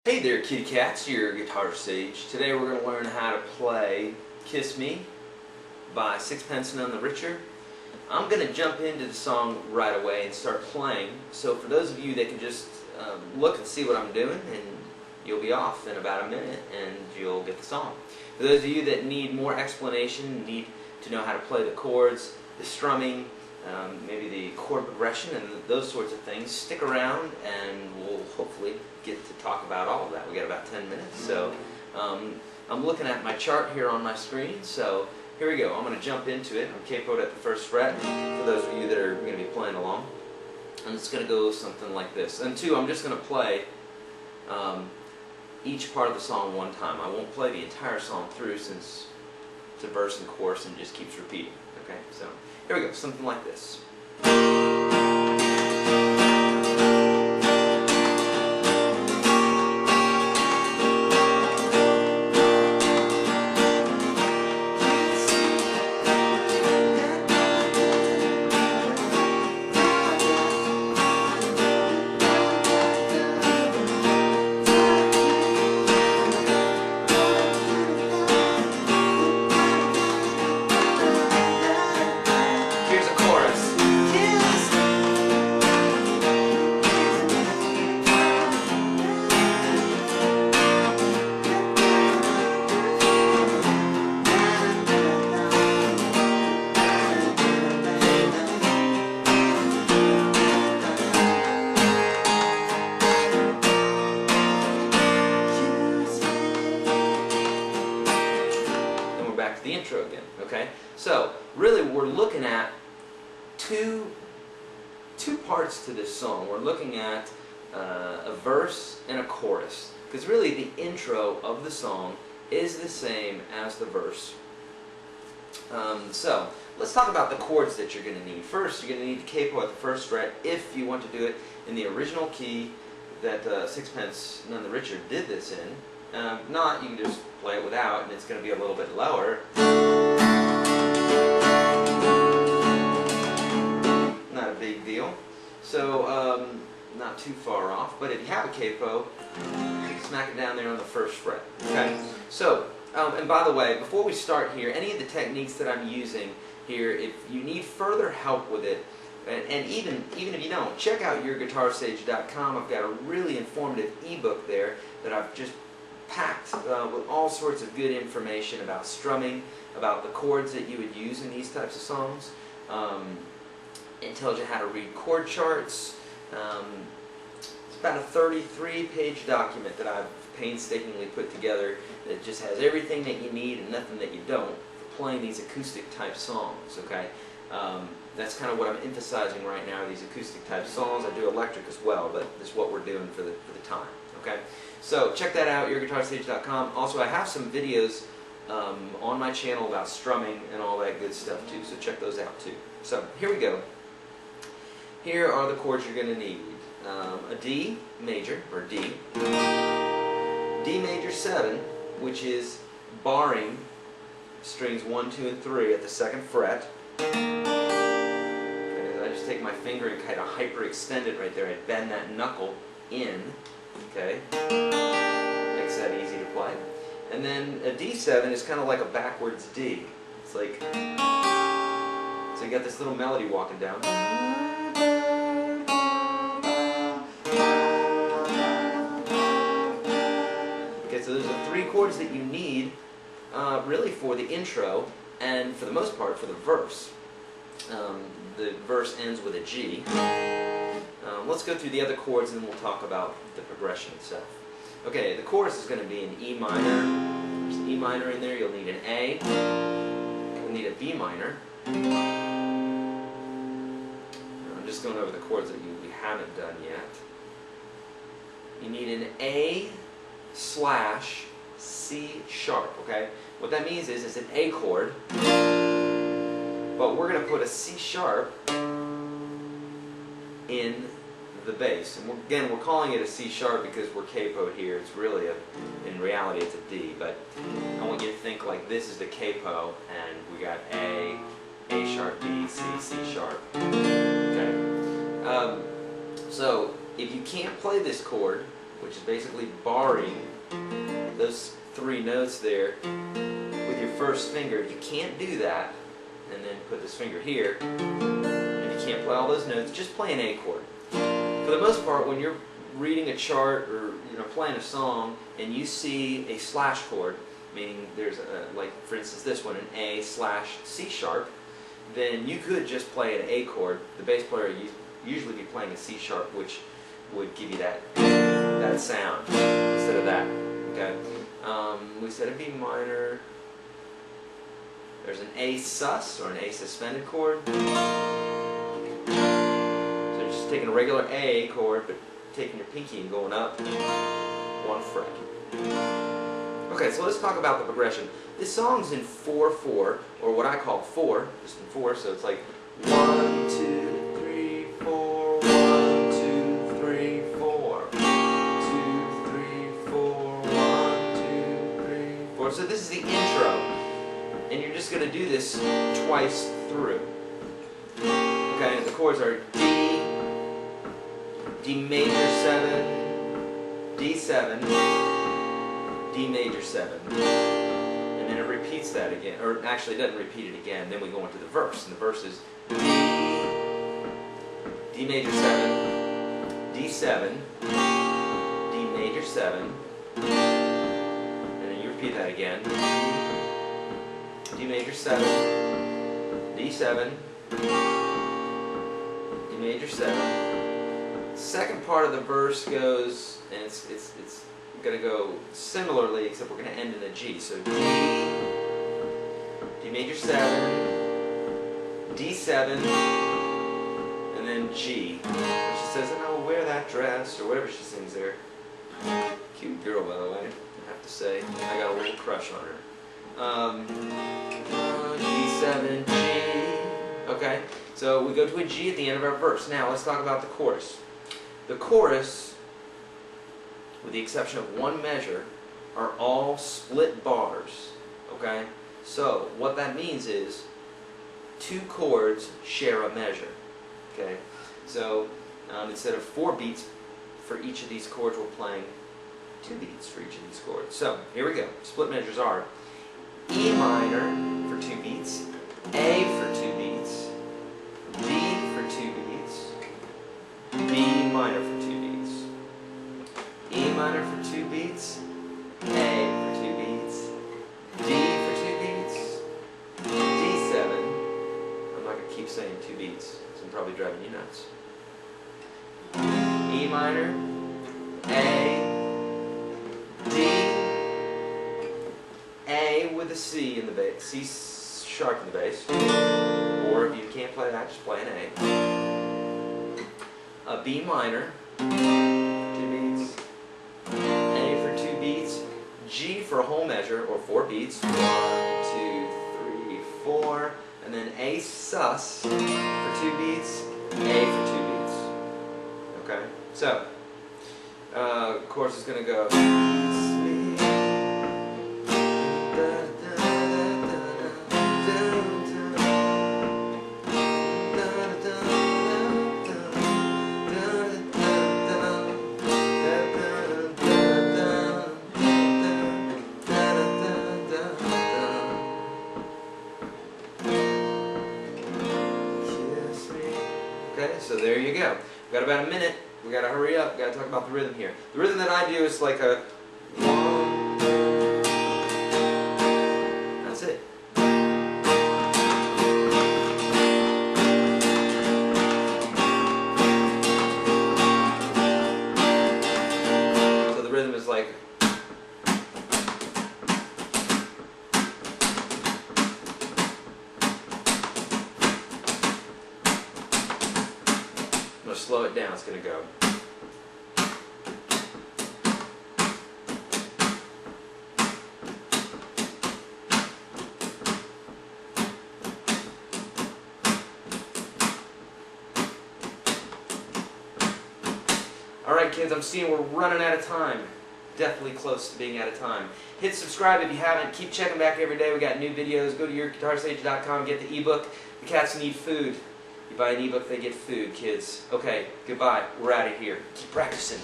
Hey there kitty cats, your guitar sage. Today we're going to learn how to play Kiss Me by Sixpence None the Richer. I'm going to jump into the song right away and start playing. So for those of you that can just look and see what I'm doing, and you'll be off in about a minute and you'll get the song. For those of you that need more explanation, need to know how to play the chords, the strumming, maybe the chord progression and those sorts of things, stick around and we'll hopefully get to talk about all of that. We got about 10 minutes, so I'm looking at my chart here on my screen, so here we go. I'm going to jump into it. I'm capoed at the first fret for those of you that are going to be playing along, and it's going to go something like this. And two, I'm just going to play each part of the song one time. I won't play the entire song through since it's a verse and chorus and just keeps repeating. Okay, so here we go, something like this. Back to the intro again, okay? So, really we're looking at two parts to this song. We're looking at a verse and a chorus, because really the intro of the song is the same as the verse. So, let's talk about the chords that you're going to need. First, you're going to need the capo at the first fret if you want to do it in the original key that Sixpence None the Richer did this in. If not, you can just play it without, and it's going to be a little bit lower. Not a big deal. So, not too far off. But if you have a capo, smack it down there on the first fret. Okay. So, and by the way, before we start here, any of the techniques that I'm using here, if you need further help with it, and even if you don't, check out YourGuitarSage.com. I've got a really informative ebook there that I've just packed with all sorts of good information about strumming, about the chords that you would use in these types of songs. It tells you how to read chord charts. It's about a 33-page document that I've painstakingly put together that just has everything that you need and nothing that you don't for playing these acoustic type songs. Okay, that's kind of what I'm emphasizing right now, these acoustic type songs. I do electric as well, but this is what we're doing for the time. Okay, so check that out, YourGuitarSage.com. Also, I have some videos on my channel about strumming and all that good stuff too, so check those out too. So here we go. Here are the chords you're going to need. A D major, or D. D major 7, which is barring strings 1, 2, and 3 at the 2nd fret. Okay, I just take my finger and kind of hyperextend it right there. I bend that knuckle in. Okay, makes that easy to play. And then a D7 is kind of like a backwards D. It's like, so you got this little melody walking down. Okay, so those are 3 chords that you need really for the intro and for the most part for the verse. The verse ends with a G. Let's go through the other chords and then we'll talk about the progression itself. Okay, the chorus is going to be in E minor. There's an E minor in there. You'll need an A. You'll need a B minor. I'm just going over the chords that we haven't done yet. You need an A/C sharp. Okay, what that means is it's an A chord, but we're going to put a C sharp in the bass. And again, we're calling it a C sharp because we're capoed here. It's really in reality it's a D, but I want you to think like this is the capo and we got A sharp, D, C, C sharp. Okay. So if you can't play this chord, which is basically barring those 3 notes there with your first finger. You can't do that and then put this finger here. If you can't play all those notes, just play an A chord. For the most part, when you're reading a chart or playing a song and you see a slash chord, meaning there's like for instance this one, an A/C sharp, then you could just play an A chord. The bass player usually be playing a C sharp, which would give you that sound instead of that. Okay, we said a B minor. There's an A sus or an A suspended chord. So you're just taking a regular A chord, but taking your pinky and going up 1 fret. Okay, so let's talk about the progression. This song's in 4/4, or what I call 4, just in 4. So it's like 1, 2, 3, 4, 1, 2, 3, 4, 2, 3, 4, 1, 2, 3, 4. So this is the intro, and you're just going to do this twice through. Okay, the chords are D, D major 7, D7, D major 7. And then it repeats that again, or actually it doesn't repeat it again. Then we go into the verse, and the verse is D, D major 7, D7, D major 7, and then you repeat that again. D major 7, D7, D major 7. Second part of the verse goes, and it's going to go similarly, except we're going to end in a G. So D, D major 7, D7, and then G. And she says, and I will wear that dress, or whatever she sings there. Cute girl, by the way, I have to say. I got a little crush on her. D7, G. Okay, so we go to a G at the end of our verse. Now let's talk about the chorus. The chorus, with the exception of one measure, are all split bars. Okay, so what that means is 2 chords share a measure. Okay, so instead of 4 beats for each of these chords, we're playing 2 beats for each of these chords. So here we go. Split measures are E minor for 2 beats, A for 2 beats, D for 2 beats, B minor for 2 beats, E minor for 2 beats, A for 2 beats, D for 2 beats, D7. I'm not going to keep saying 2 beats, so I'm probably driving you nuts. E minor, A, D, A with a C in the bass, C sharp in the bass, or if you can't play that, just play an A. A B minor, 2 beats, A for 2 beats, G for a whole measure, or 4 beats, 1, 2, 3, 4, and then A sus for 2 beats, A for 2 beats. Okay, so, chorus is going to go. Okay, so there you go. We've got about a minute. We got to hurry up. We've got to talk about the rhythm here. The rhythm that I do is like a 1. That's it. So the rhythm is like. I'm going to slow it down. It's going to go. Alright kids, I'm seeing we're running out of time. Definitely close to being out of time. Hit subscribe if you haven't. Keep checking back every day. We got new videos. Go to YourGuitarSage.com, get the ebook. The cats need food. You buy an ebook, they get food, kids. Okay, goodbye. We're out of here. Keep practicing.